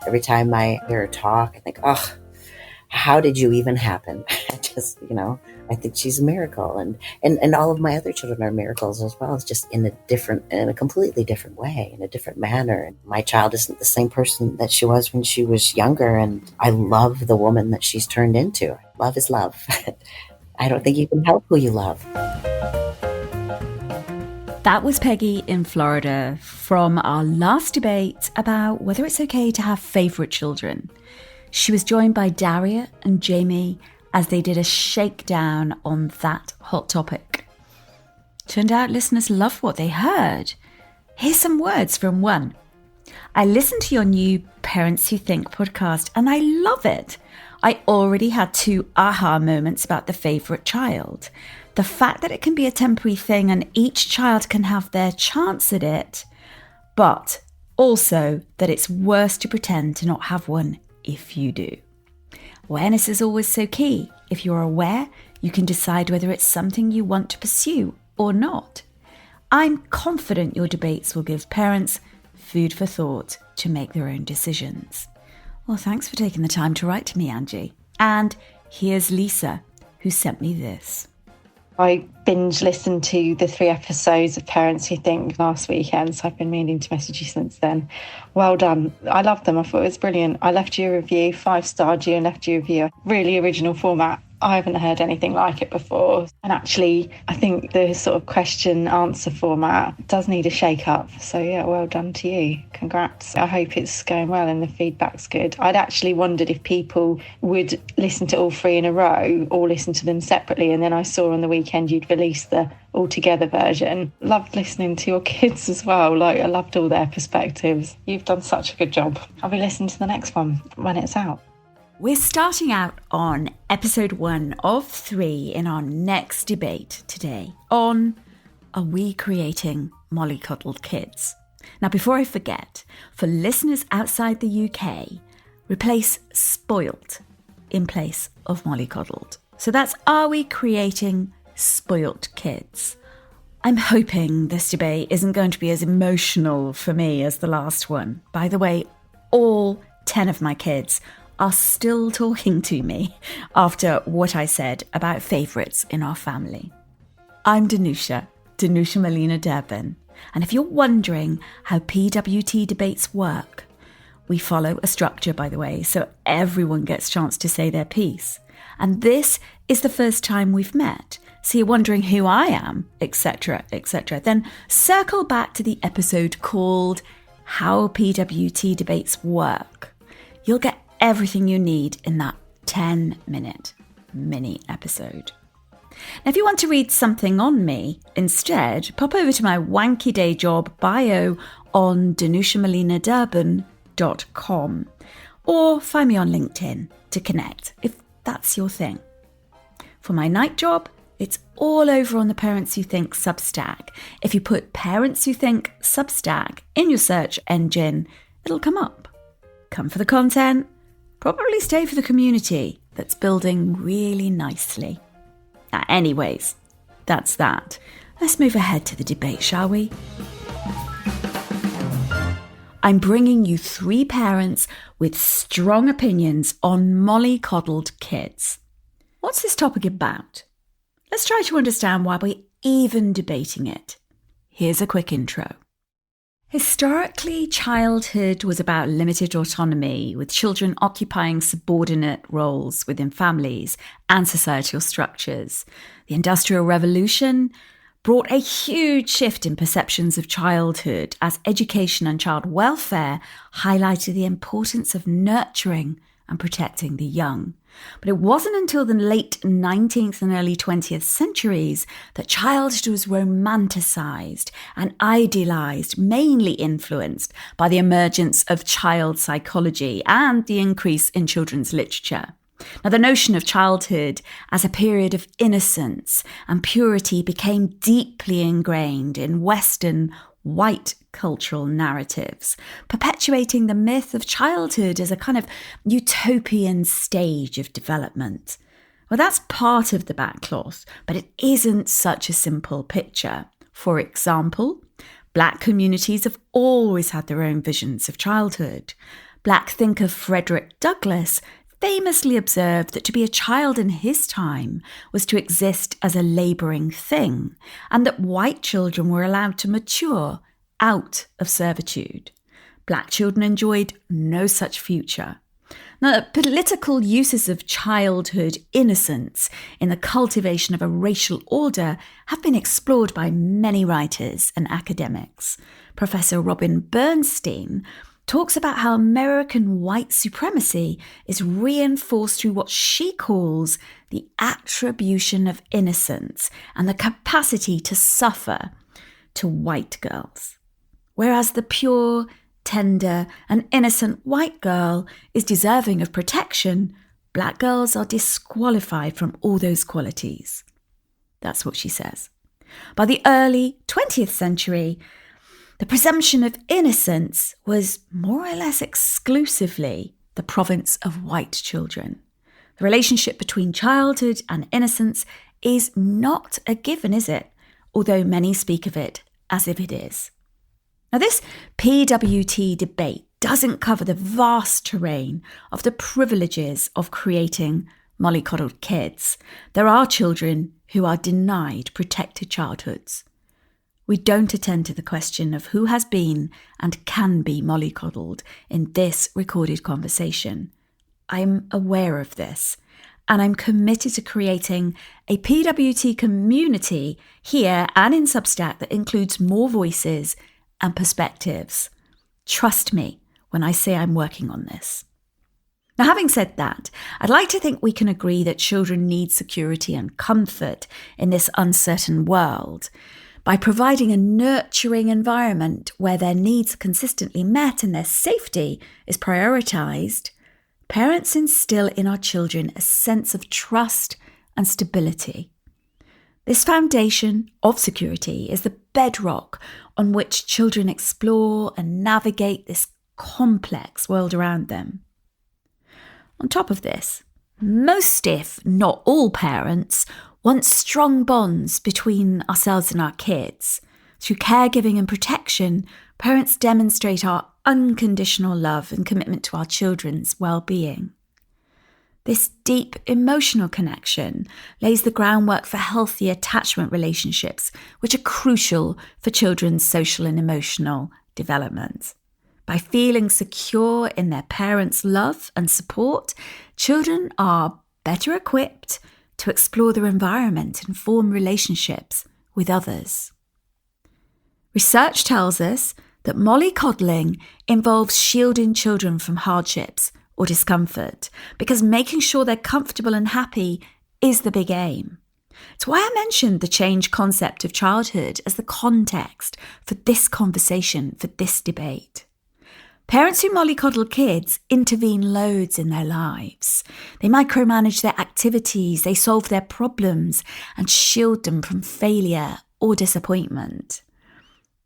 Every time I hear her talk, I think, oh, how did you even happen? I think she's a miracle. And all of my other children are miracles as well. It's just in a completely different way, in a different manner. And my child isn't the same person that she was when she was younger. And I love the woman that she's turned into. Love is love. I don't think you can help who you love. That was Peggy in Florida from our last debate about whether it's okay to have favourite children. She was joined by Daria and Jamie as they did a shakedown on that hot topic. Turned out listeners loved what they heard. Here's some words from one. I listened to your new Parents Who Think podcast and I love it. I already had 2 aha moments about the favourite child. The fact that it can be a temporary thing and each child can have their chance at it, but also that it's worse to pretend to not have one if you do. Awareness is always so key. If you're aware, you can decide whether it's something you want to pursue or not. I'm confident your debates will give parents food for thought to make their own decisions. Well, thanks for taking the time to write to me, Angie. And here's Lisa, who sent me this. I binge listened to the 3 episodes of Parents Who Think last weekend, so I've been meaning to message you since then. Well done. I loved them. I thought it was brilliant. I left you a review, 5-starred you and left you a review. Really original format. I haven't heard anything like it before. And actually, I think the sort of question-answer format does need a shake-up. So yeah, well done to you. Congrats. I hope it's going well and the feedback's good. I'd actually wondered if people would listen to all 3 in a row or listen to them separately. And then I saw on the weekend you'd released the all-together version. Loved listening to your kids as well. I loved all their perspectives. You've done such a good job. I'll be listening to the next one when it's out. We're starting out on episode 1 of 3 in our next debate today on Are We Creating Mollycoddled Kids? Now, before I forget, for listeners outside the UK, replace spoilt in place of mollycoddled. So that's Are We Creating Spoilt Kids? I'm hoping this debate isn't going to be as emotional for me as the last one. By the way, all 10 of my kids are still talking to me after what I said about favourites in our family. I'm Danusia Malina-Derben, and if you're wondering how PWT debates work, we follow a structure, by the way, so everyone gets a chance to say their piece. And this is the first time we've met, so you're wondering who I am, etc., etc. Then circle back to the episode called How PWT Debates Work. You'll get everything you need in that 10-minute mini episode. Now, if you want to read something on me instead, pop over to my wanky day job bio on danusiamalina-derben.com or find me on LinkedIn to connect if that's your thing. For my night job, it's all over on the Parents Who Think Substack. If you put Parents Who Think Substack in your search engine, it'll come up. Come for the content. Probably stay for the community that's building really nicely. Anyways, that's that. Let's move ahead to the debate, shall we? I'm bringing you 3 parents with strong opinions on mollycoddled kids. What's this topic about? Let's try to understand why we're even debating it. Here's a quick intro. Historically, childhood was about limited autonomy, with children occupying subordinate roles within families and societal structures. The Industrial Revolution brought a huge shift in perceptions of childhood as education and child welfare highlighted the importance of nurturing and protecting the young. But it wasn't until the late 19th and early 20th centuries that childhood was romanticised and idealised, mainly influenced by the emergence of child psychology and the increase in children's literature. Now, the notion of childhood as a period of innocence and purity became deeply ingrained in Western white cultural narratives, perpetuating the myth of childhood as a kind of utopian stage of development. Well, that's part of the backcloth, but it isn't such a simple picture. For example, Black communities have always had their own visions of childhood. Black thinker Frederick Douglass famously observed that to be a child in his time was to exist as a labouring thing, and that white children were allowed to mature out of servitude. Black children enjoyed no such future. Now, political uses of childhood innocence in the cultivation of a racial order have been explored by many writers and academics. Professor Robin Bernstein talks about how American white supremacy is reinforced through what she calls the attribution of innocence and the capacity to suffer to white girls. Whereas the pure, tender and innocent white girl is deserving of protection, black girls are disqualified from all those qualities. That's what she says. By the early 20th century, the presumption of innocence was more or less exclusively the province of white children. The relationship between childhood and innocence is not a given, is it? Although many speak of it as if it is. Now, this PWT debate doesn't cover the vast terrain of the privileges of creating mollycoddled kids. There are children who are denied protected childhoods. We don't attend to the question of who has been and can be mollycoddled in this recorded conversation. I'm aware of this, and I'm committed to creating a PWT community here and in Substack that includes more voices and perspectives. Trust me when I say I'm working on this. Now, having said that, I'd like to think we can agree that children need security and comfort in this uncertain world. By providing a nurturing environment where their needs are consistently met and their safety is prioritised, parents instill in our children a sense of trust and stability. This foundation of security is the bedrock on which children explore and navigate this complex world around them. On top of this, most, if not all, parents want strong bonds between ourselves and our kids. Through caregiving and protection, parents demonstrate our unconditional love and commitment to our children's well-being. This deep emotional connection lays the groundwork for healthy attachment relationships, which are crucial for children's social and emotional development. By feeling secure in their parents' love and support, children are better equipped to explore their environment and form relationships with others. Research tells us that mollycoddling involves shielding children from hardships or discomfort, because making sure they're comfortable and happy is the big aim. It's why I mentioned the change concept of childhood as the context for this conversation, for this debate. Parents who mollycoddle kids intervene loads in their lives. They micromanage their activities, they solve their problems and shield them from failure or disappointment.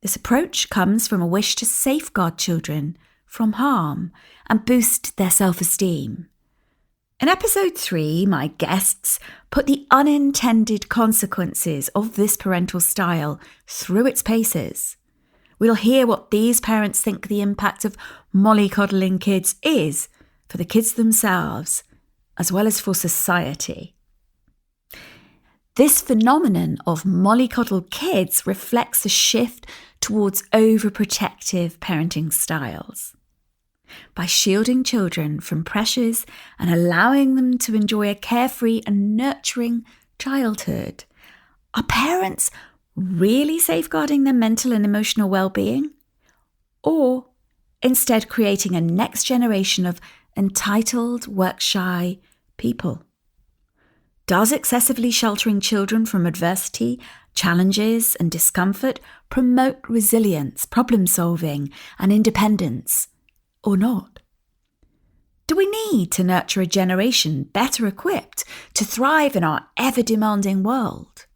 This approach comes from a wish to safeguard children from harm and boost their self-esteem. In episode 3, my guests put the unintended consequences of this parental style through its paces. We'll hear what these parents think the impact of mollycoddling kids is for the kids themselves, as well as for society. This phenomenon of mollycoddled kids reflects a shift towards overprotective parenting styles. By shielding children from pressures and allowing them to enjoy a carefree and nurturing childhood, are parents really safeguarding their mental and emotional well-being? Or instead creating a next generation of entitled, work-shy people? Does excessively sheltering children from adversity, challenges and discomfort promote resilience, problem-solving and independence, or not? Do we need to nurture a generation better equipped to thrive in our ever-demanding world?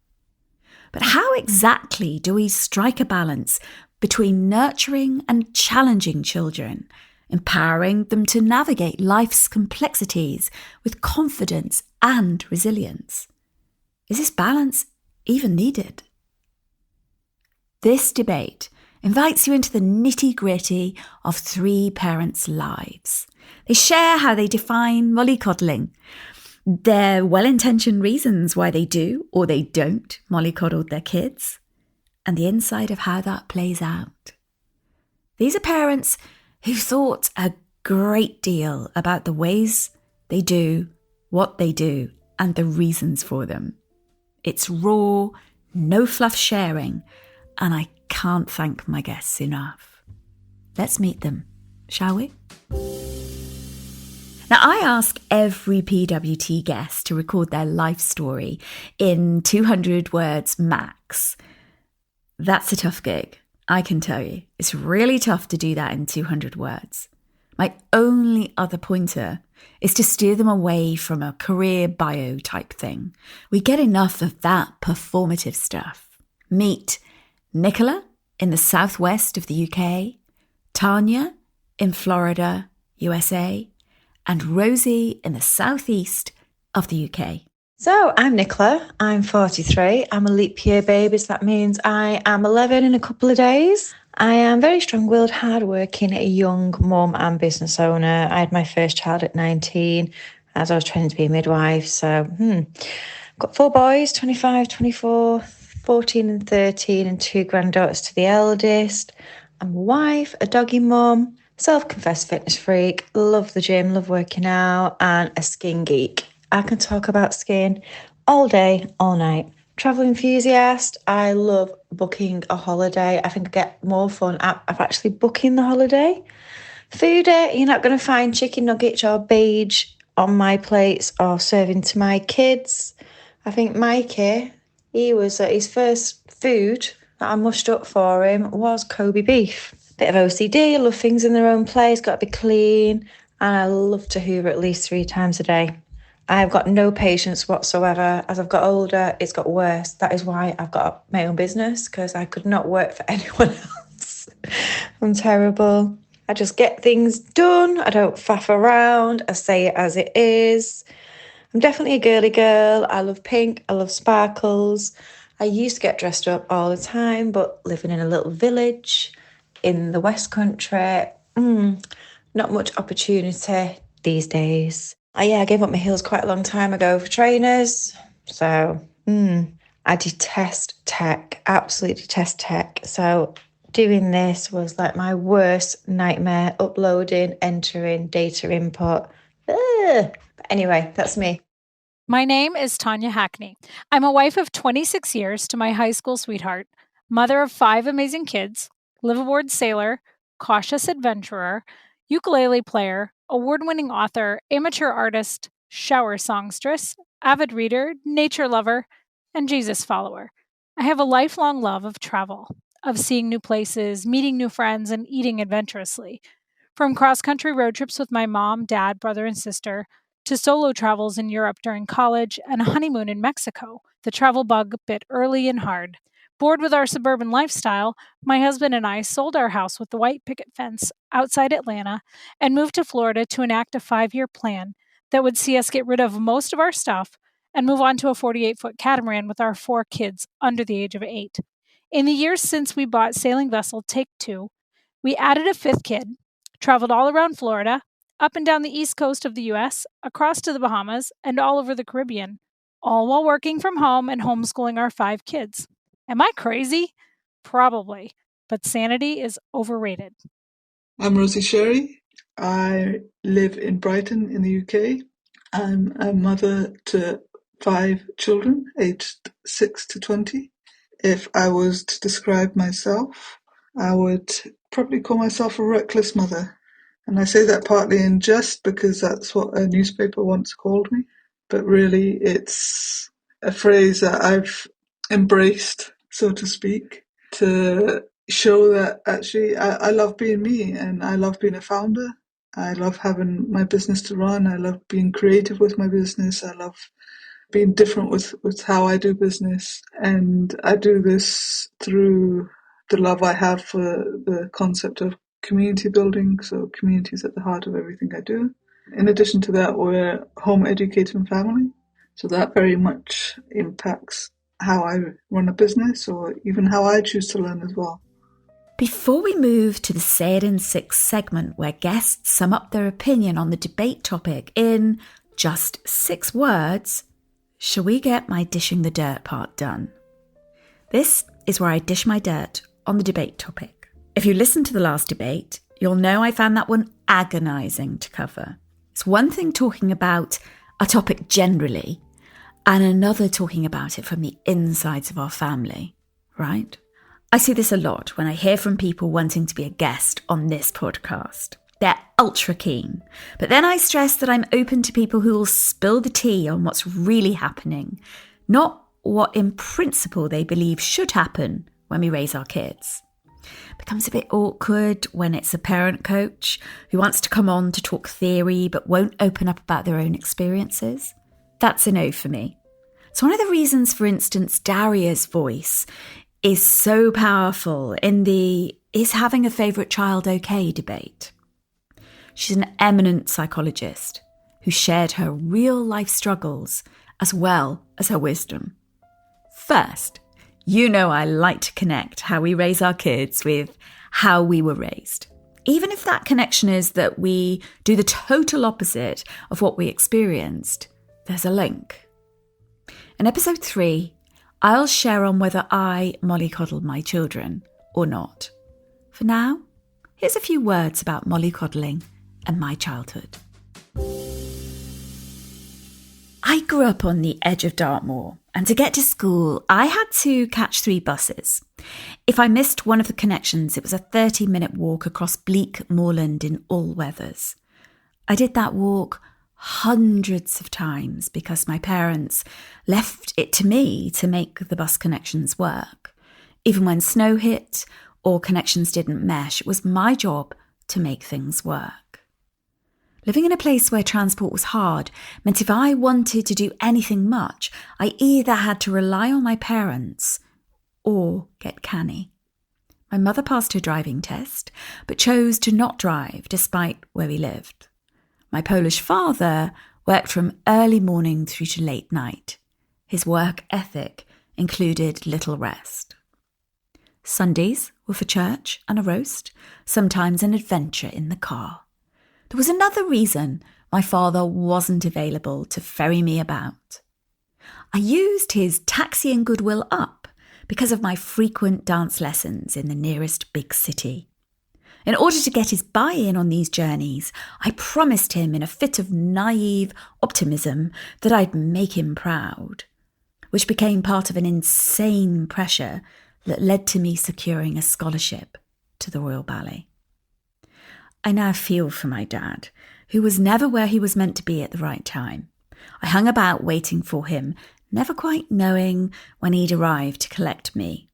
But how exactly do we strike a balance between nurturing and challenging children, empowering them to navigate life's complexities with confidence and resilience? Is this balance even needed? This debate invites you into the nitty-gritty of three parents' lives. They share how they define mollycoddling, their well-intentioned reasons why they do or they don't mollycoddle their kids, and the inside of how that plays out. These are parents who thought a great deal about the ways they do what they do and the reasons for them. It's raw, no fluff sharing, and I can't thank my guests enough. Let's meet them, shall we? Now, I ask every PWT guest to record their life story in 200 words max. That's a tough gig, I can tell you. It's really tough to do that in 200 words. My only other pointer is to steer them away from a career bio type thing. We get enough of that performative stuff. Meet Nicola in the southwest of the UK, Tanya in Florida, USA, and Rosie in the southeast of the UK. So I'm Nicola, I'm 43, I'm a leap year baby, so that means I am 11 in a couple of days. I am very strong-willed, hard-working, a young mum and business owner. I had my first child at 19 as I was training to be a midwife. So, got 4 boys, 25, 24, 14 and 13, and 2 granddaughters to the eldest. I'm a wife, a doggy mum, self-confessed fitness freak, love the gym, love working out, and a skin geek. I can talk about skin all day, all night. Travel enthusiast, I love booking a holiday. I think I get more fun out of actually booking the holiday. Foodie, you're not going to find chicken nuggets or beige on my plates or serving to my kids. I think Mikey, his first food that I mushed up for him was Kobe beef. Bit of OCD, I love things in their own place, got to be clean, and I love to hoover at least 3 times a day. I've got no patience whatsoever. As I've got older, it's got worse. That is why I've got my own business, because I could not work for anyone else. I'm terrible. I just get things done. I don't faff around. I say it as it is. I'm definitely a girly girl. I love pink. I love sparkles. I used to get dressed up all the time, but living in a little village in the West Country, not much opportunity these days. I gave up my heels quite a long time ago for trainers. So, I detest tech, absolutely detest tech. So doing this was like my worst nightmare, uploading, entering, data input. But anyway, that's me. My name is Tanya Hackney. I'm a wife of 26 years to my high school sweetheart, mother of 5 amazing kids, liveaboard sailor, cautious adventurer, ukulele player, award-winning author, amateur artist, shower songstress, avid reader, nature lover, and Jesus follower. I have a lifelong love of travel, of seeing new places, meeting new friends, and eating adventurously. From cross-country road trips with my mom, dad, brother, and sister, to solo travels in Europe during college and a honeymoon in Mexico, the travel bug bit early and hard. Bored with our suburban lifestyle, my husband and I sold our house with the white picket fence outside Atlanta and moved to Florida to enact a 5-year plan that would see us get rid of most of our stuff and move on to a 48-foot catamaran with our 4 kids under the age of 8. In the years since we bought sailing vessel Take 2, we added a 5th kid, traveled all around Florida, up and down the east coast of the U.S., across to the Bahamas, and all over the Caribbean, all while working from home and homeschooling our 5 kids. Am I crazy? Probably, but sanity is overrated. I'm Rosie Sherry. I live in Brighton in the UK. I'm a mother to 5 children, aged 6 to 20. If I was to describe myself, I would probably call myself a reckless mother. And I say that partly in jest because that's what a newspaper once called me. But really, it's a phrase that I've embraced, so to speak, to show that actually I love being me and I love being a founder. I love having my business to run. I love being creative with my business. I love being different with how I do business. And I do this through the love I have for the concept of community building. So community is at the heart of everything I do. In addition to that, we're home educating family. So that very much impacts how I run a business or even how I choose to learn as well. Before we move to the Say It in 6 segment, where guests sum up their opinion on the debate topic in just 6 words, shall we get my dishing the dirt part done? This is where I dish my dirt on the debate topic. If you listened to the last debate, you'll know I found that one agonising to cover. It's one thing talking about a topic generally, and another talking about it from the insides of our family, right? I see this a lot when I hear from people wanting to be a guest on this podcast. They're ultra keen, but then I stress that I'm open to people who will spill the tea on what's really happening, not what in principle they believe should happen when we raise our kids. It becomes a bit awkward when it's a parent coach who wants to come on to talk theory but won't open up about their own experiences. That's a no for me. So one of the reasons, for instance, Daria's voice is so powerful in the "is having a favourite child okay" debate. She's an eminent psychologist who shared her real life struggles as well as her wisdom. First, you know I like to connect how we raise our kids with how we were raised. Even if that connection is that we do the total opposite of what we experienced, there's a link. In episode 3, I'll share on whether I mollycoddled my children or not. For now, here's a few words about mollycoddling and my childhood. I grew up on the edge of Dartmoor, and to get to school, I had to catch 3 buses. If I missed one of the connections, it was a 30-minute walk across bleak moorland in all weathers. I did that walk hundreds of times because my parents left it to me to make the bus connections work. Even when snow hit or connections didn't mesh, it was my job to make things work. Living in a place where transport was hard meant if I wanted to do anything much, I either had to rely on my parents or get canny. My mother passed her driving test, but chose to not drive despite where we lived. My Polish father worked from early morning through to late night. His work ethic included little rest. Sundays were for church and a roast, sometimes an adventure in the car. There was another reason my father wasn't available to ferry me about. I used his taxi and goodwill up because of my frequent dance lessons in the nearest big city. In order to get his buy-in on these journeys, I promised him in a fit of naive optimism that I'd make him proud, which became part of an insane pressure that led to me securing a scholarship to the Royal Ballet. I now feel for my dad, who was never where he was meant to be at the right time. I hung about waiting for him, never quite knowing when he'd arrive to collect me.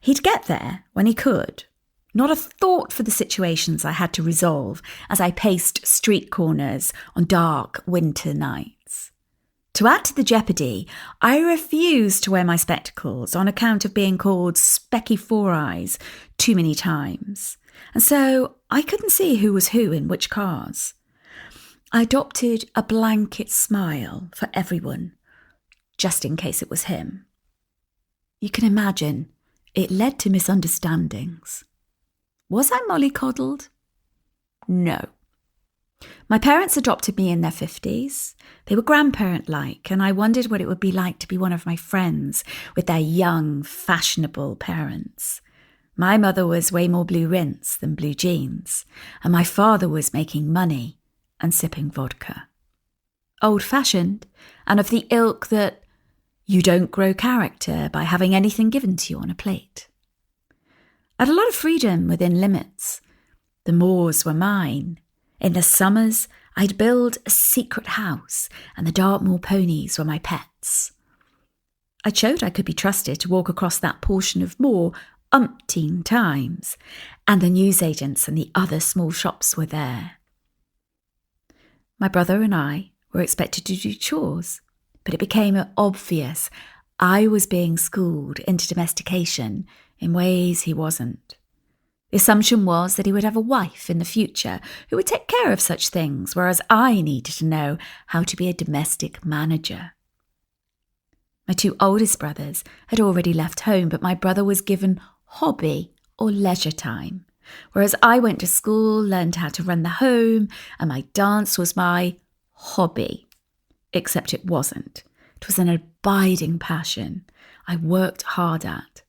He'd get there when he could. Not a thought for the situations I had to resolve as I paced street corners on dark winter nights. To add to the jeopardy, I refused to wear my spectacles on account of being called Specky Four Eyes too many times. And so I couldn't see who was who in which cars. I adopted a blanket smile for everyone, just in case it was him. You can imagine, it led to misunderstandings. Was I mollycoddled? No. My parents adopted me in their 50s. They were grandparent-like, and I wondered what it would be like to be one of my friends with their young, fashionable parents. My mother was way more blue rinse than blue jeans, and my father was making money and sipping vodka. Old-fashioned, and of the ilk that you don't grow character by having anything given to you on a plate. I had a lot of freedom within limits. The moors were mine. In the summers, I'd build a secret house, and the Dartmoor ponies were my pets. I showed I could be trusted to walk across that portion of moor umpteen times, and the newsagents and the other small shops were there. My brother and I were expected to do chores, but it became obvious I was being schooled into domestication in ways he wasn't. The assumption was that he would have a wife in the future who would take care of such things, whereas I needed to know how to be a domestic manager. My 2 oldest brothers had already left home, but my brother was given hobby or leisure time, whereas I went to school, learned how to run the home, and my dance was my hobby. Except it wasn't. It was an abiding passion I worked hard at.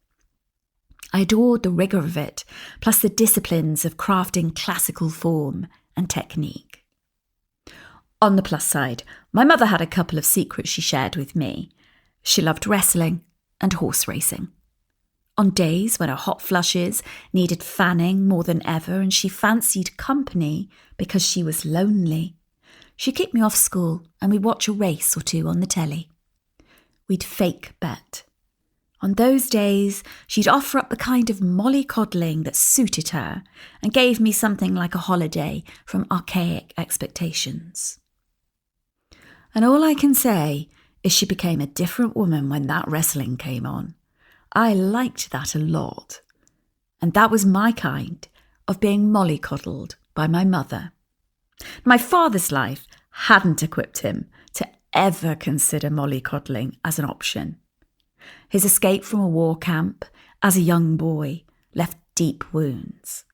I adored the rigour of it, plus the disciplines of crafting classical form and technique. On the plus side, my mother had a couple of secrets she shared with me. She loved wrestling and horse racing. On days when her hot flushes needed fanning more than ever and she fancied company because she was lonely, she'd keep me off school and we'd watch a race or two on the telly. We'd fake bet. On those days, she'd offer up the kind of mollycoddling that suited her and gave me something like a holiday from archaic expectations. And all I can say is she became a different woman when that wrestling came on. I liked that a lot. And that was my kind of being mollycoddled by my mother. My father's life hadn't equipped him to ever consider mollycoddling as an option. His escape from a war camp as a young boy left deep wounds.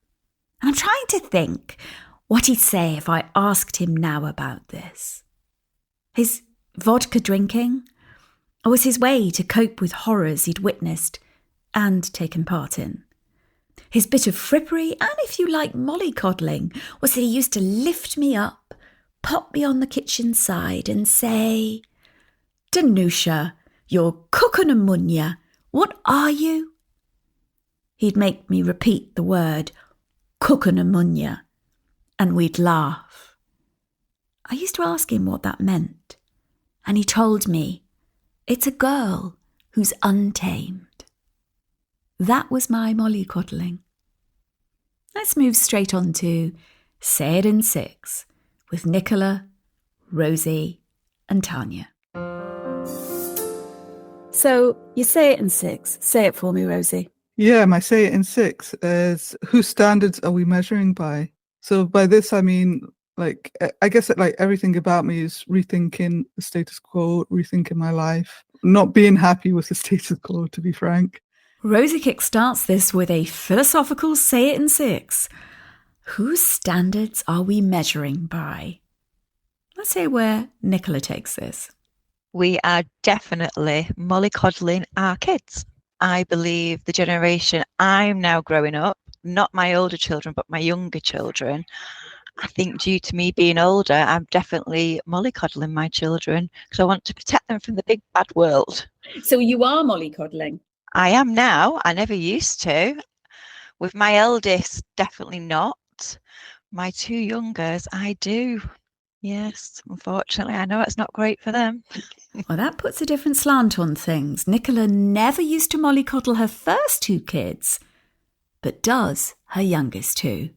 And I'm trying to think what he'd say if I asked him now about this. His vodka drinking? Or was his way to cope with horrors he'd witnessed and taken part in? His bit of frippery, and if you like mollycoddling, was that he used to lift me up, pop me on the kitchen side and say, "Danusia, you're cooking a munya. What are you?" He'd make me repeat the word, cooking a munya, and we'd laugh. I used to ask him what that meant, and he told me, it's a girl who's untamed. That was my mollycoddling. Let's move straight on to Say It in Six with Nicola, Rosie and Tanya. So you say it in six. Say it for me, Rosie. Yeah, my say it in six is, whose standards are we measuring by? So by this, I mean, I guess everything about me is rethinking the status quo, rethinking my life, not being happy with the status quo, to be frank. Rosie kickstarts this with a philosophical say it in six. Whose standards are we measuring by? Let's hear where Nicola takes this. We are definitely mollycoddling our kids. I believe the generation I'm now growing up, not my older children, but my younger children, I think due to me being older, I'm definitely mollycoddling my children because I want to protect them from the big bad world. So you are mollycoddling? I am now. I never used to. With my eldest, definitely not. My two youngers, I do. Yes, unfortunately, I know it's not great for them. Well, that puts a different slant on things. Nicola never used to mollycoddle her first two kids, but does her youngest two.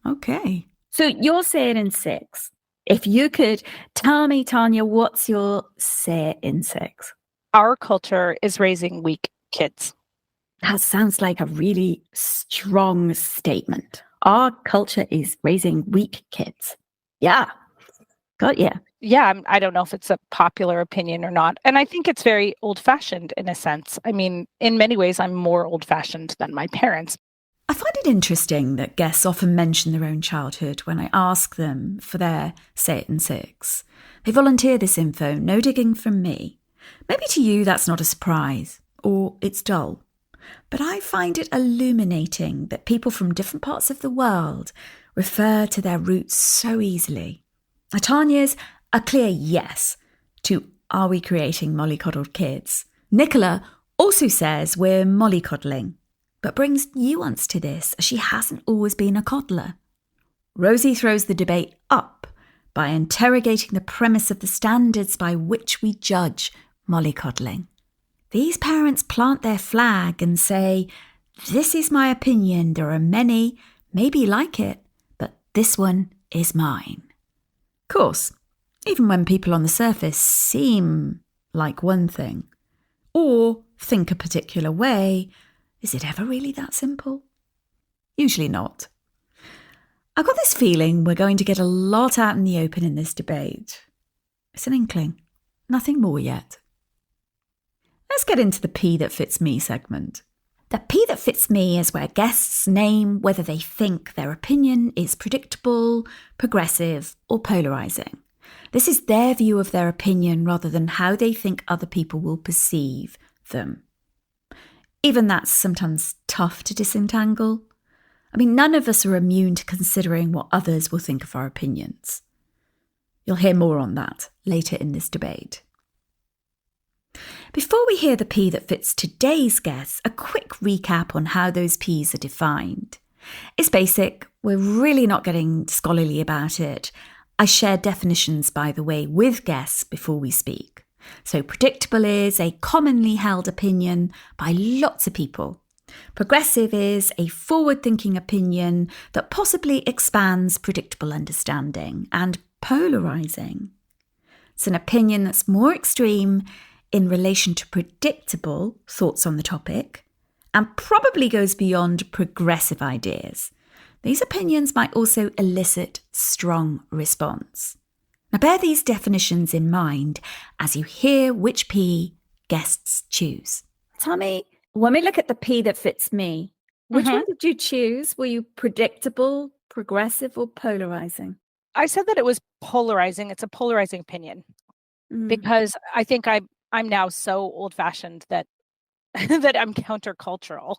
Okay. So you're saying in six. If you could tell me, Tanya, what's your say in six? Our culture is raising weak kids. That sounds like a really strong statement. Our culture is raising weak kids. Yeah. Got ya. Yeah, I don't know if it's a popular opinion or not. And I think it's very old-fashioned in a sense. I mean, in many ways, I'm more old-fashioned than my parents. I find it interesting that guests often mention their own childhood when I ask them for their say it in six. They volunteer this info, no digging from me. Maybe to you that's not a surprise, or it's dull. But I find it illuminating that people from different parts of the world refer to their roots so easily. Tanya's a clear yes to Are We Creating Mollycoddled Kids? Nicola also says we're mollycoddling, but brings nuance to this as she hasn't always been a coddler. Rosie throws the debate up by interrogating the premise of the standards by which we judge mollycoddling. These parents plant their flag and say, this is my opinion, there are many, maybe like it, but this one is mine. Of course, even when people on the surface seem like one thing, or think a particular way, is it ever really that simple? Usually not. I've got this feeling we're going to get a lot out in the open in this debate. It's an inkling, nothing more yet. Let's get into the pea that fits me segment. The P that fits me is where guests name whether they think their opinion is predictable, progressive, or polarizing. This is their view of their opinion rather than how they think other people will perceive them. Even that's sometimes tough to disentangle. I mean, none of us are immune to considering what others will think of our opinions. You'll hear more on that later in this debate. Before we hear the P that fits today's guests, a quick recap on how those Ps are defined. It's basic, we're really not getting scholarly about it. I share definitions, by the way, with guests before we speak. So predictable is a commonly held opinion by lots of people. Progressive is a forward-thinking opinion that possibly expands predictable understanding. And polarizing, it's an opinion that's more extreme in relation to predictable thoughts on the topic and probably goes beyond progressive ideas. These opinions might also elicit strong response. Now bear these definitions in mind as you hear which P guests choose. Tommy, when we look at the P that fits me, which one did you choose? Were you predictable, progressive, or polarizing? I said that it was polarizing. It's a polarizing opinion because I think I'm now so old-fashioned that that I'm countercultural.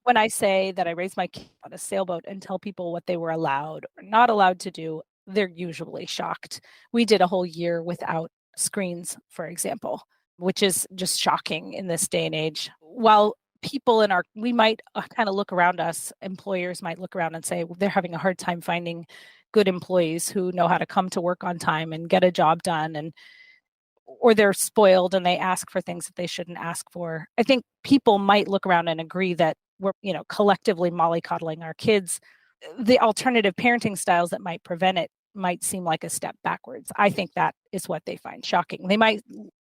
When I say that I raised my kid on a sailboat and tell people what they were allowed or not allowed to do, they're usually shocked. We did a whole year without screens, for example, which is just shocking in this day and age. While people we might kind of look around us, employers might look around and say they're having a hard time finding good employees who know how to come to work on time and get a job done, or they're spoiled and they ask for things that they shouldn't ask for. I think people might look around and agree that we're, collectively mollycoddling our kids. The alternative parenting styles that might prevent it might seem like a step backwards. I think that is what they find shocking. They might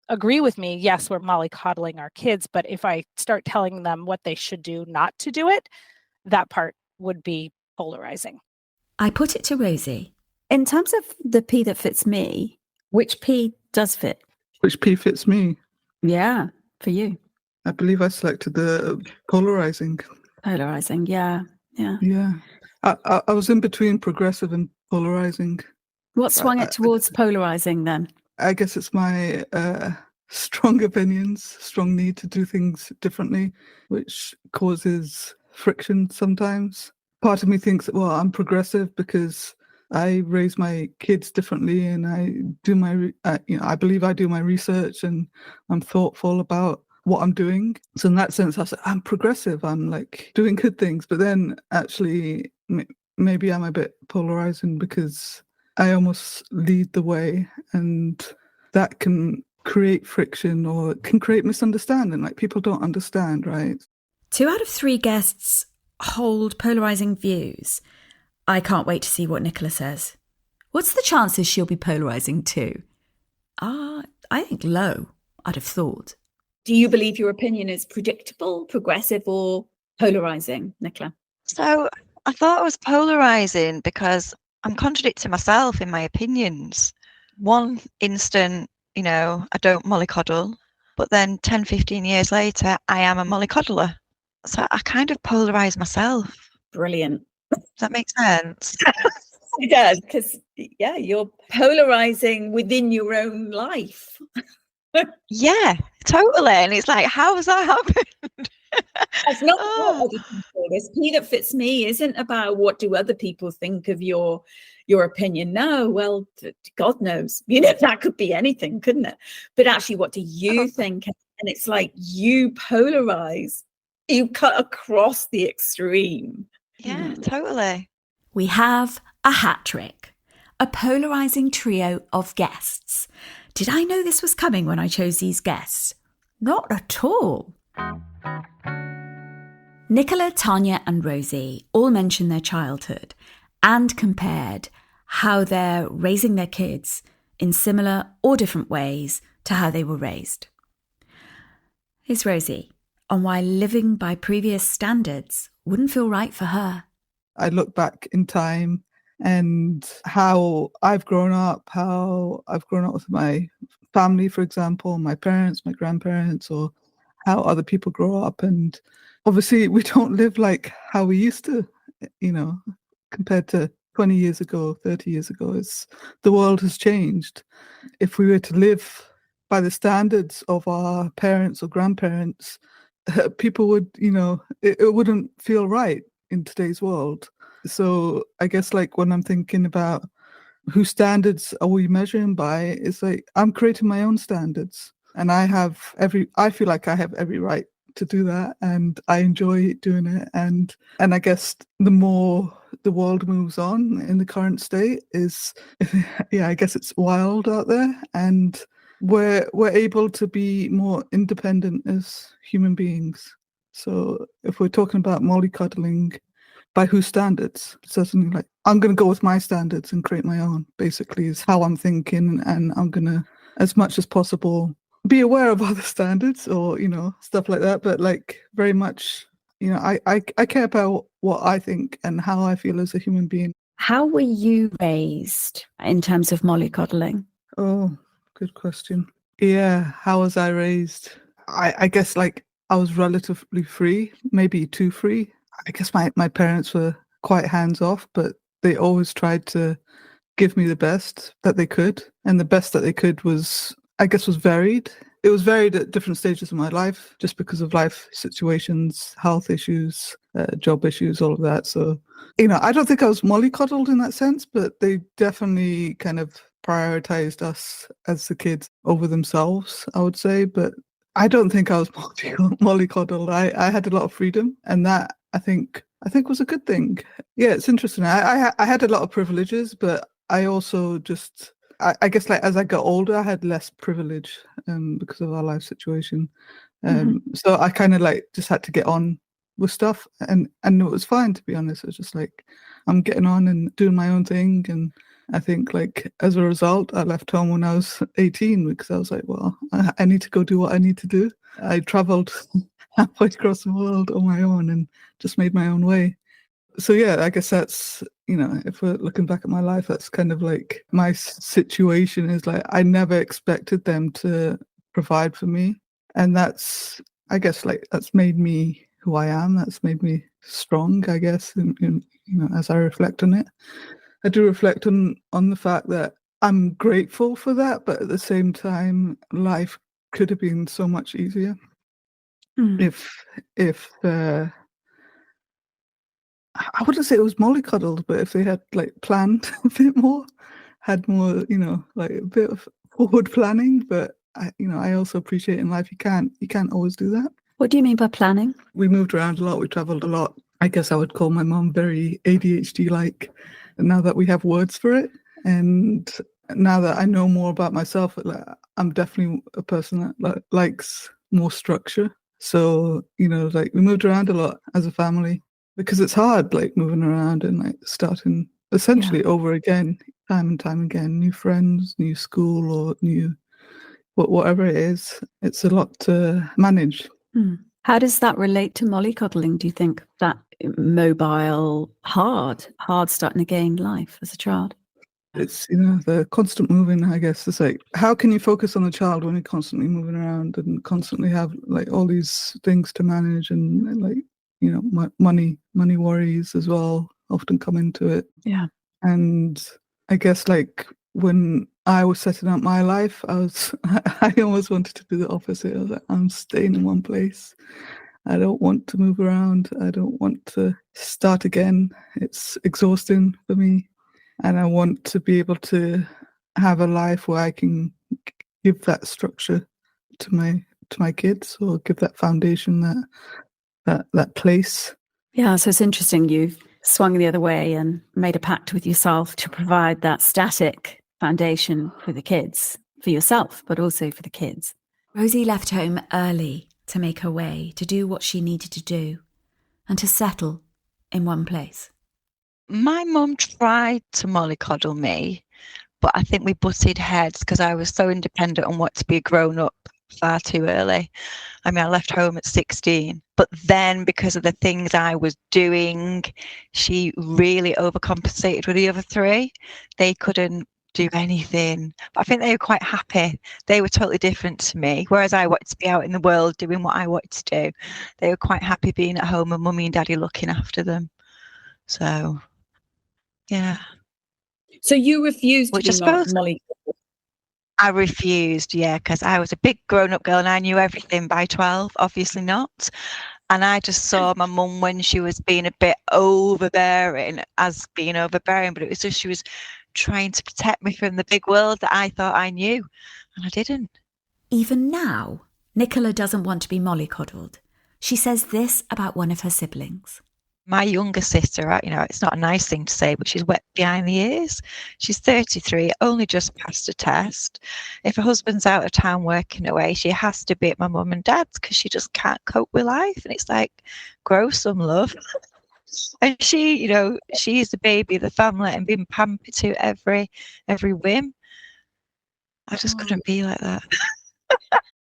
agree with me, yes, we're mollycoddling our kids, but if I start telling them what they should do not to do it, that part would be polarizing. I put it to Rosie. In terms of the P that fits me, which P does fit? Which P fits me? Yeah, for you. I believe I selected the polarizing. Polarizing, yeah. Yeah. I was in between progressive and polarizing. What swung it towards polarizing then? I guess it's my strong opinions, strong need to do things differently, which causes friction sometimes. Part of me thinks, well, I'm progressive because I raise my kids differently and I do I believe I do my research and I'm thoughtful about what I'm doing. So in that sense, I say I'm progressive. I'm like doing good things. But then actually, maybe I'm a bit polarizing because I almost lead the way, and that can create friction or it can create misunderstanding. Like people don't understand, right? 2 out of 3 guests hold polarizing views. I can't wait to see what Nicola says. What's the chances she'll be polarizing too? I think low, I'd have thought. Do you believe your opinion is predictable, progressive, or polarizing, Nicola? So I thought I was polarizing because I'm contradicting myself in my opinions. One instant, I don't mollycoddle, but then 10, 15 years later, I am a mollycoddler. So I kind of polarize myself. Brilliant. Does that make sense? It does, because, you're polarizing within your own life. Yeah, totally. And it's like, how has that happened? That's not what other people. This P that fits me isn't about what do other people think of your opinion. No, well, God knows. That could be anything, couldn't it? But actually, what do you think? And it's like you polarize. You cut across the extreme. Yeah, totally. We have a hat trick, a polarizing trio of guests. Did I know this was coming when I chose these guests? Not at all. Nicola, Tanya and Rosie all mentioned their childhood and compared how they're raising their kids in similar or different ways to how they were raised. Here's Rosie on why living by previous standards wouldn't feel right for her. I look back in time and how I've grown up with my family, for example, my parents, my grandparents, or how other people grow up. And obviously we don't live like how we used to, compared to 20 years ago, 30 years ago. The world has changed. If we were to live by the standards of our parents or grandparents, people would, it wouldn't feel right in today's world. So I guess like when I'm thinking about whose standards are we measuring by, it's like I'm creating my own standards, and I feel like I have every right to do that, and I enjoy doing it. And I guess the more the world moves on in the current state is, yeah, I guess it's wild out there, and we're able to be more independent as human beings. So if we're talking about mollycoddling, by whose standards? Certainly, like, I'm going to go with my standards and create my own, basically, is how I'm thinking. And I'm going to, as much as possible, be aware of other standards or, stuff like that. But like very much, I care about what I think and how I feel as a human being. How were you raised in terms of mollycoddling? Oh, good question. Yeah, how was I raised? I guess like I was relatively free, maybe too free. I guess my parents were quite hands-off, but they always tried to give me the best that they could. And the best that they could was varied. It was varied at different stages of my life, just because of life situations, health issues, job issues, all of that. So, I don't think I was mollycoddled in that sense, but they definitely kind of prioritized us as the kids over themselves, I would say. But I don't think I was mollycoddled. I had a lot of freedom, and that I think was a good thing. Yeah, it's interesting. I had a lot of privileges, but I also just I guess like as I got older, I had less privilege because of our life situation. So I kind of like just had to get on with stuff, and it was fine, to be honest. It was just like I'm getting on and doing my own thing, and I think like as a result, I left home when I was 18 because I was like, well, I need to go do what I need to do. I traveled halfway across the world on my own and just made my own way. So yeah, I guess that's, if we're looking back at my life, that's kind of like my situation is like, I never expected them to provide for me. And that's, I guess like that's made me who I am. That's made me strong, I guess, as I reflect on it. I do reflect on the fact that I'm grateful for that, but at the same time, life could have been so much easier if I wouldn't say it was mollycoddled, but if they had like planned a bit more, had more, like a bit of forward planning. But I also appreciate in life you can't always do that. What do you mean by planning? We moved around a lot. We traveled a lot. I guess I would call my mom very ADHD-like. Now that we have words for it, and now that I know more about myself, I'm definitely a person that likes more structure. So like we moved around a lot as a family, because it's hard, like moving around and like starting essentially over again, time and time again, new friends, new school, or new whatever it is. It's a lot to manage. How does that relate to mollycoddling, do you think? That mobile, hard starting again life as a child? It's, the constant moving, I guess. It's like, how can you focus on the child when you're constantly moving around and constantly have like all these things to manage, and like, money worries as well often come into it. Yeah. And I guess like when I was setting up my life, I almost wanted to do the opposite. I was like, I'm staying in one place. I don't want to move around. I don't want to start again. It's exhausting for me. And I want to be able to have a life where I can give that structure to my kids, or give that foundation, that place. Yeah, so it's interesting you've swung the other way and made a pact with yourself to provide that static foundation for the kids, for yourself, but also for the kids. Rosie left home early to make her way, to do what she needed to do, and to settle in one place. My mum tried to mollycoddle me, but I think we butted heads because I was so independent and wanted to be a grown-up far too early. I mean, I left home at 16, but then because of the things I was doing, she really overcompensated with the other three. They couldn't do anything. But I think they were quite happy. They were totally different to me. Whereas I wanted to be out in the world doing what I wanted to do. They were quite happy being at home and mummy and daddy looking after them. So, yeah. So you refused Which to I be suppose Molly. I refused, yeah, because I was a big grown-up girl and I knew everything by 12, obviously not. And I just saw my mum when she was being a bit overbearing as being overbearing, but it was just she was trying to protect me from the big world that I thought I knew, and I didn't. Even now, Nicola doesn't want to be mollycoddled. She says this about one of her siblings. My younger sister, it's not a nice thing to say, but she's wet behind the ears. She's 33, only just passed a test. If her husband's out of town working away, she has to be at my mum and dad's because she just can't cope with life. And it's like, grow some love. And she's the baby of the family and being pampered to every whim. I just couldn't be like that.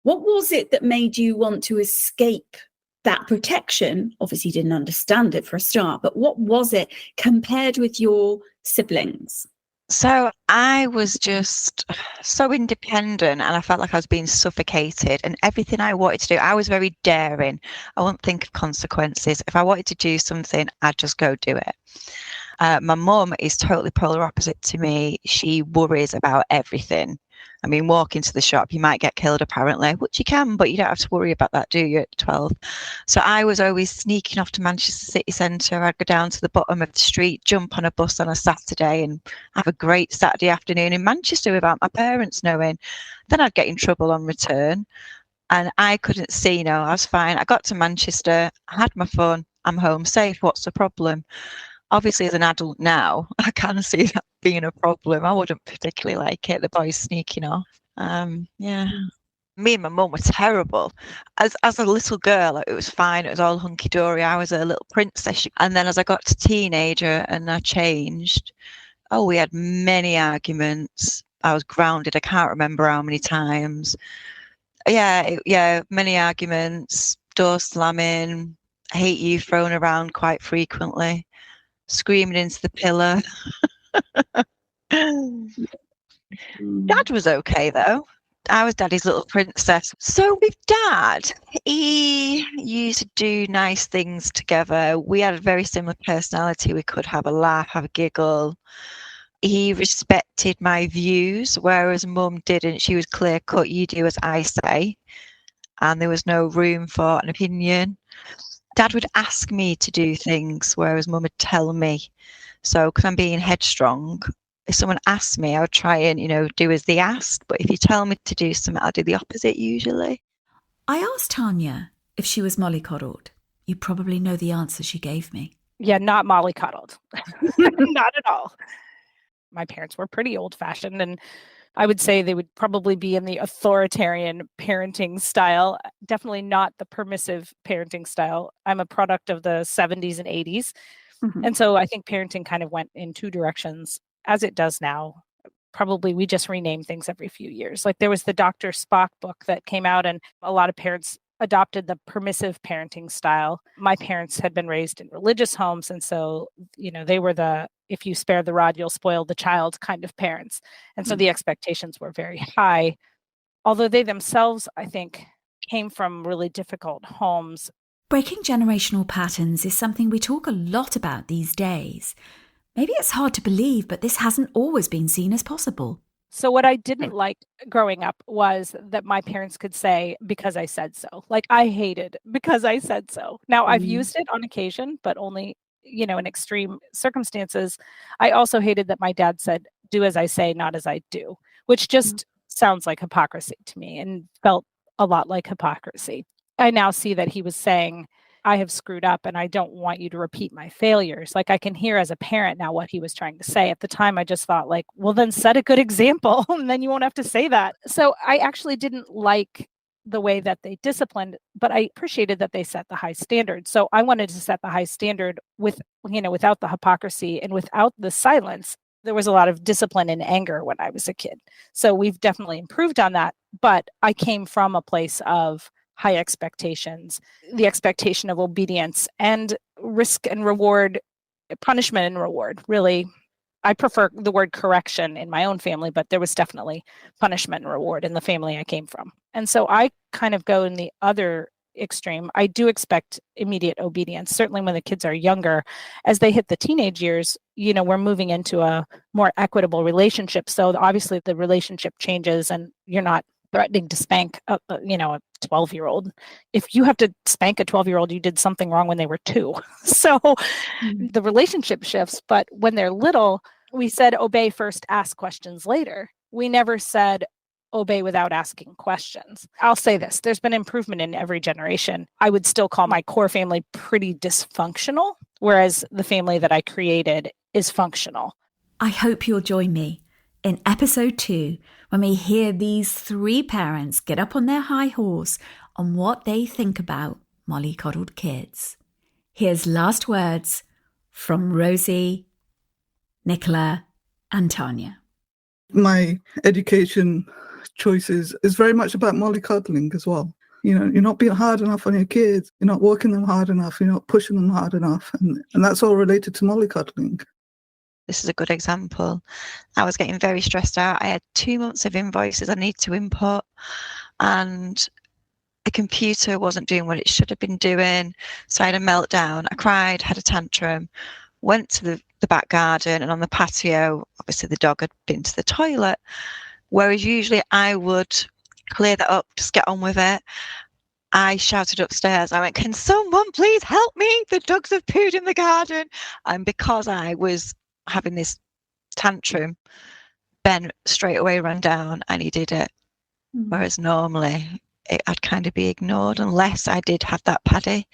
What was it that made you want to escape that protection? Obviously, you didn't understand it for a start, but what was it compared with your siblings? So I was just so independent and I felt like I was being suffocated, and everything I wanted to do, I was very daring. I wouldn't think of consequences. If I wanted to do something, I'd just go do it. My mum is totally polar opposite to me. She worries about everything. I mean, walk into the shop, you might get killed apparently, which you can, but you don't have to worry about that, do you, at 12? So I was always sneaking off to Manchester city centre. I'd go down to the bottom of the street, jump on a bus on a Saturday and have a great Saturday afternoon in Manchester without my parents knowing. Then I'd get in trouble on return and I couldn't see, I was fine. I got to Manchester, I had my fun, I'm home safe, what's the problem? Obviously, as an adult now, I can see that being a problem. I wouldn't particularly like it, the boys sneaking off. Yeah. Me and my mum were terrible. As a little girl, it was fine. It was all hunky-dory. I was a little princess. And then as I got to teenager and I changed, we had many arguments. I was grounded. I can't remember how many times. Yeah, many arguments, door slamming, I hate you thrown around quite frequently. Screaming into the pillar. Dad was okay though. I was daddy's little princess. So with dad, he used to do nice things together. We had a very similar personality. We could have a laugh, have a giggle. He respected my views, whereas mum didn't. She was clear cut. You do as I say. And there was no room for an opinion. Dad would ask me to do things, whereas mum would tell me. So, because I'm being headstrong, if someone asked me, I would try and, do as they asked. But if you tell me to do something, I'll do the opposite usually. I asked Tanya if she was mollycoddled. You probably know the answer she gave me. Yeah, not mollycoddled. Not at all. My parents were pretty old-fashioned, and I would say they would probably be in the authoritarian parenting style, definitely not the permissive parenting style. I'm a product of the 70s and 80s. Mm-hmm. And so I think parenting kind of went in two directions, as it does now. Probably we just rename things every few years. Like there was the Dr. Spock book that came out, and a lot of parents adopted the permissive parenting style. My parents had been raised in religious homes, and so, they were the if you spare the rod, you'll spoil the child kind of parents. And so the expectations were very high, although they themselves, I think, came from really difficult homes. Breaking generational patterns is something we talk a lot about these days. Maybe it's hard to believe, but this hasn't always been seen as possible. So what I didn't like growing up was that my parents could say, because I said so. Like I hated because I said so. Now I've used it on occasion, but only, in extreme circumstances. I also hated that my dad said, do as I say, not as I do, which just sounds like hypocrisy to me and felt a lot like hypocrisy. I now see that he was saying, I have screwed up and I don't want you to repeat my failures. Like I can hear as a parent now what he was trying to say. At the time, I just thought like, well, then set a good example and then you won't have to say that. So I actually didn't like the way that they disciplined, but I appreciated that they set the high standard. So I wanted to set the high standard with, without the hypocrisy and without the silence. There was a lot of discipline and anger when I was a kid. So we've definitely improved on that. But I came from a place of high expectations, the expectation of obedience and risk and reward, punishment and reward, really I prefer the word correction in my own family, but there was definitely punishment and reward in the family I came from. And so I kind of go in the other extreme. I do expect immediate obedience, certainly when the kids are younger. As they hit the teenage years, we're moving into a more equitable relationship. So obviously the relationship changes, and you're not threatening to spank a 12-year-old. If you have to spank a 12-year-old, you did something wrong when they were 2. So the relationship shifts. But when they're little, we said obey first, ask questions later. We never said obey without asking questions. I'll say this, there's been improvement in every generation. I would still call my core family pretty dysfunctional, whereas the family that I created is functional. I hope you'll join me in episode 2 when we hear these 3 parents get up on their high horse on what they think about mollycoddled kids. Here's last words from Rosie, Nicola, and Tanya. My education choices is very much about mollycoddling as well. You're not being hard enough on your kids. You're not working them hard enough. You're not pushing them hard enough. And that's all related to mollycoddling. This is a good example. I was getting very stressed out. I had 2 months of invoices I need to input, and the computer wasn't doing what it should have been doing. So I had a meltdown. I cried, had a tantrum, went to the back garden, and on the patio, obviously the dog had been to the toilet. Whereas usually I would clear that up, just get on with it. I shouted upstairs. I went, "Can someone please help me? The dogs have pooed in the garden." And because I was having this tantrum, Ben straight away ran down and he did it. Whereas normally I'd kind of be ignored unless I did have that paddy.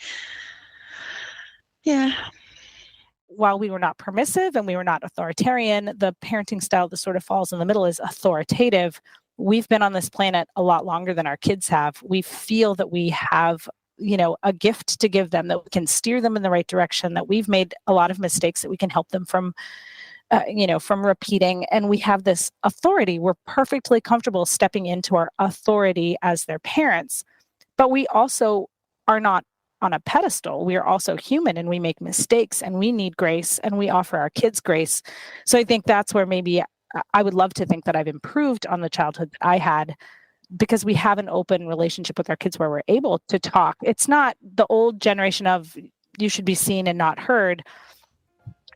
Yeah. While we were not permissive and we were not authoritarian, the parenting style that sort of falls in the middle is authoritative. We've been on this planet a lot longer than our kids have. We feel that we have a gift to give them, that we can steer them in the right direction, that we've made a lot of mistakes that we can help them from repeating. And we have this authority. We're perfectly comfortable stepping into our authority as their parents, but we also are not on a pedestal. We are also human, and we make mistakes, and we need grace, and we offer our kids grace. So I think that's where maybe I would love to think that I've improved on the childhood that I had, because we have an open relationship with our kids where we're able to talk. It's not the old generation of you should be seen and not heard.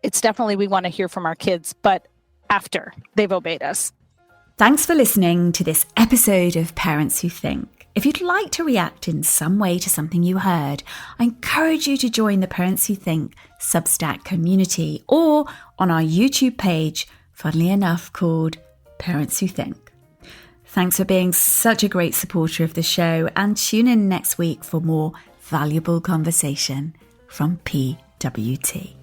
It's definitely we want to hear from our kids, but after they've obeyed us. Thanks for listening to this episode of Parents Who Think. If you'd like to react in some way to something you heard, I encourage you to join the Parents Who Think Substack community, or on our YouTube page, funnily enough, called Parents Who Think. Thanks for being such a great supporter of the show, and tune in next week for more valuable conversation from PWT.